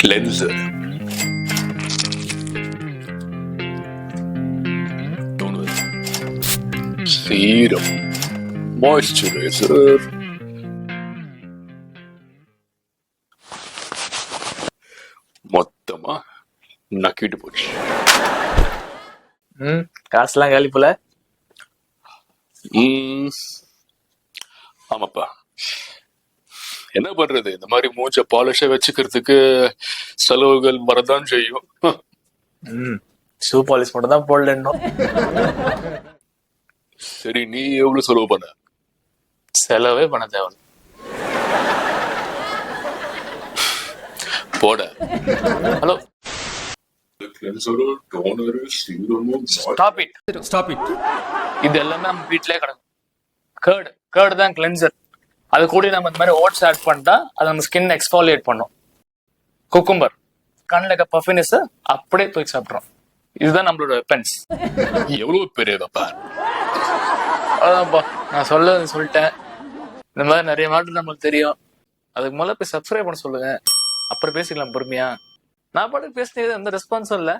Cleanser, serum, moisturiser, மொத்தமா நக்கிட்டு போச்சு. காசுலாம் காலி போல. ஆமாப்பா, என்ன பண்றது, இந்த மாதிரி மூச்ச பாலிஷ வச்சுக்கிறதுக்கு செலவுகள் வரதான் செய்யும். ஷூ பாலிஷ் மட்டும் தான் போடல இன்னும். சரி, நீ எவ்வளவு செலவு பண்ண? செலவே பண்ண தேவை போட. Hello, stop it. இது எல்லாமே நம்ம வீட்லயே கிடக்கும். கேர்டு தான் கிளென்சர். அது கூட நம்ம இந்த மாதிரி ஓட்ஸ் ஆட் பண்ணிட்டா அது நம்ம ஸ்கின் எக்ஸ்ஃபாலியேட் பண்ணும். குக்கும்பர் கண்ணில் இருக்க பஃபினஸ் அப்படியே தூக்கி சாப்பிட்றோம். இதுதான் நம்மளோட வெப்பன்ஸ். எவ்வளவு பெரியதப்பா. அதான்ப்பா, நான் சொல்லிட்டேன். இந்த மாதிரி நிறைய மாடல் நம்மளுக்கு தெரியும். அதுக்கு முதல்ல போய் சப்ஸ்கிரைப் பண்ண சொல்லுங்க, அப்புறம் பேசிக்கலாம் பொறுமையா. நான் பாட்டுக்கு பேசினது எந்த ரெஸ்பான்ஸும் இல்லை.